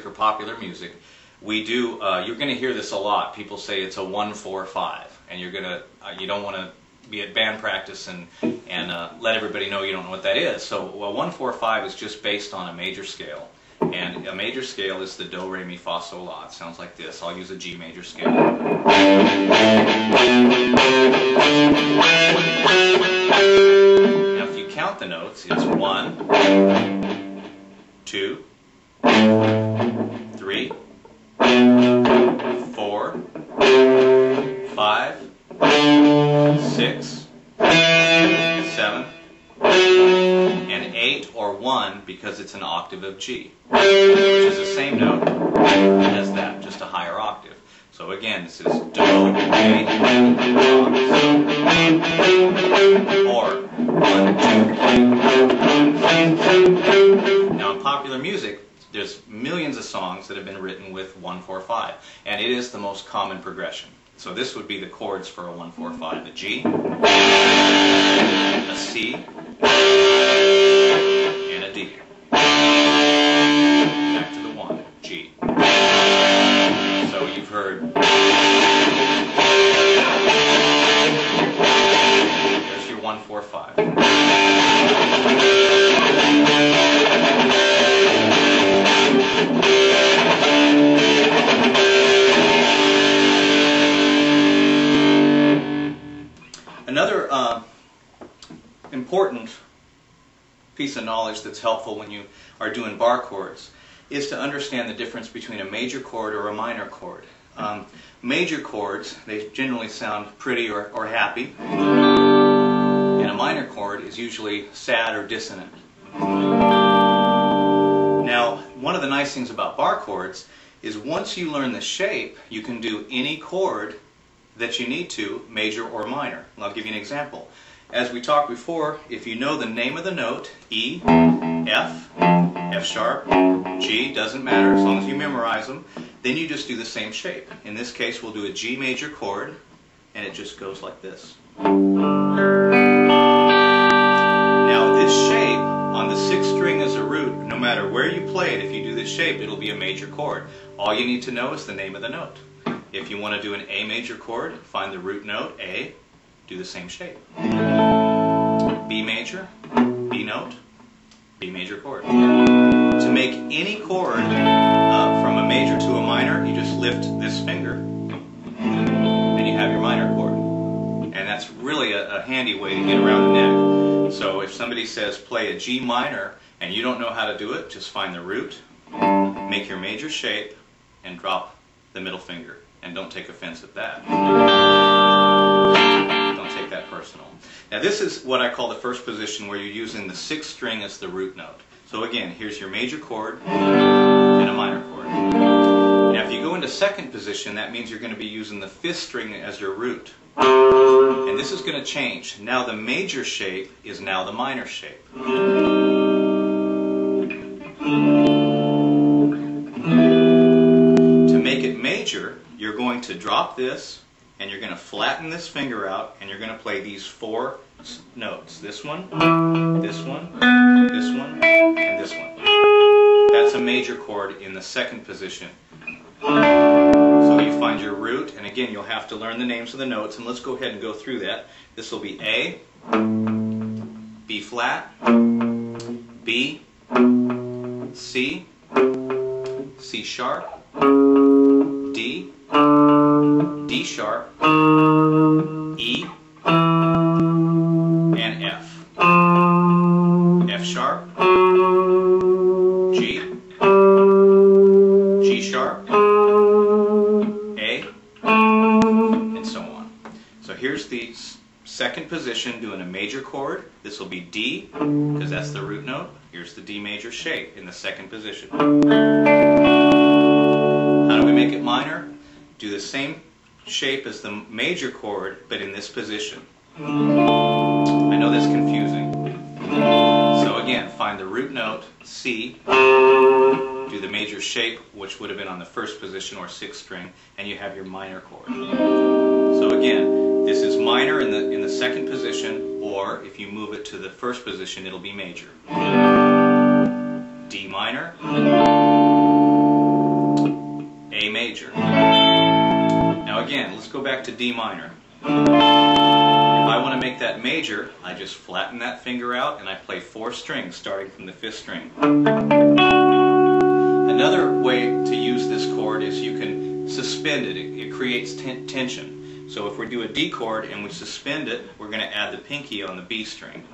music or popular music, we do. You're going to hear this a lot. People say it's a 1-4-5, and you don't want to be at band practice and let everybody know you don't know what that is. So a 1-4-5 is just based on a major scale, and a major scale is the do, re, mi, fa, sol, la. It sounds like this. I'll use a G major scale. Now if you count the notes, it's 1, 2, 3, 4, 5, 6, 7, and 8, or 1 because it's an octave of G, which is the same note as that, just a higher octave. So again, this is do, re, mi, fa, or 1, 2, 3. Now in popular music, there's millions of songs that have been written with 1-4-5, and it is the most common progression. So this would be the chords for a 1-4-5: a G, a C, and a D. Back to the 1, G. So you've heard. There's your 1-4-5. Another important piece of knowledge that's helpful when you are doing bar chords is to understand the difference between a major chord or a minor chord. Major chords, they generally sound pretty or happy, and a minor chord is usually sad or dissonant. Now, one of the nice things about bar chords is once you learn the shape, you can do any chord that you need to, major or minor. And I'll give you an example. As we talked before, if you know the name of the note, E, F, F sharp, G, doesn't matter as long as you memorize them, then you just do the same shape. In this case, we'll do a G major chord, and it just goes like this. Now this shape, on the 6th string as a root, no matter where you play it, if you do this shape, it'll be a major chord. All you need to know is the name of the note. If you want to do an A major chord, find the root note, A, do the same shape. B major, B note, B major chord. To make any chord from a major to a minor, you just lift this finger and you have your minor chord. And that's really a handy way to get around the neck. So if somebody says play a G minor and you don't know how to do it, just find the root, make your major shape, and drop the middle finger. And don't take offense at that. Don't take that personal. Now this is what I call the first position, where you're using the 6th string as the root note. So again, here's your major chord and a minor chord. Now if you go into 2nd position, that means you're going to be using the 5th string as your root. And this is going to change. Now the major shape is now the minor shape. To make it major, you're going to drop this, and you're going to flatten this finger out, and you're going to play these 4 notes. This one, this one, this one, and this one. That's a major chord in the 2nd position. So you find your root, and again, you'll have to learn the names of the notes, and let's go ahead and go through that. This will be A, B flat, B, C, C sharp, D, D sharp, E, and F. F sharp, G, G sharp, A, and so on. So here's the 2nd position doing a major chord. This will be D, because that's the root note. Here's the D major shape in the 2nd position. How do we make it minor? Do the same shape as the major chord, but in this position. I know that's confusing. So again, find the root note, C, do the major shape, which would have been on the 1st position or 6th string, and you have your minor chord. So again, this is minor in the 2nd position, or if you move it to the 1st position, it'll be major. D minor, E, F, G, G sharp, D, D sharp, A, and F. F sharp, G, G sharp, A, and so on. So here's the 2nd position doing a major chord. This will be D, because that's the root note. Here's the D major shape in the 2nd position. How do we make it minor? Do the same shape as the major chord, but in this position. So again, find the root note, C, do the major shape, which would have been on the 1st position or 6th string, and you have your minor chord. So again, this is minor in the 2nd position, or if you move it to the 1st position, it'll be major. major. Now again, let's go back to D minor. If I want to make that major, I just flatten that finger out and I play 4 strings starting from the 5th string. Another way to use this chord is you can suspend it. It creates tension. So if we do a D chord and we suspend it, we're going to add the pinky on the B string.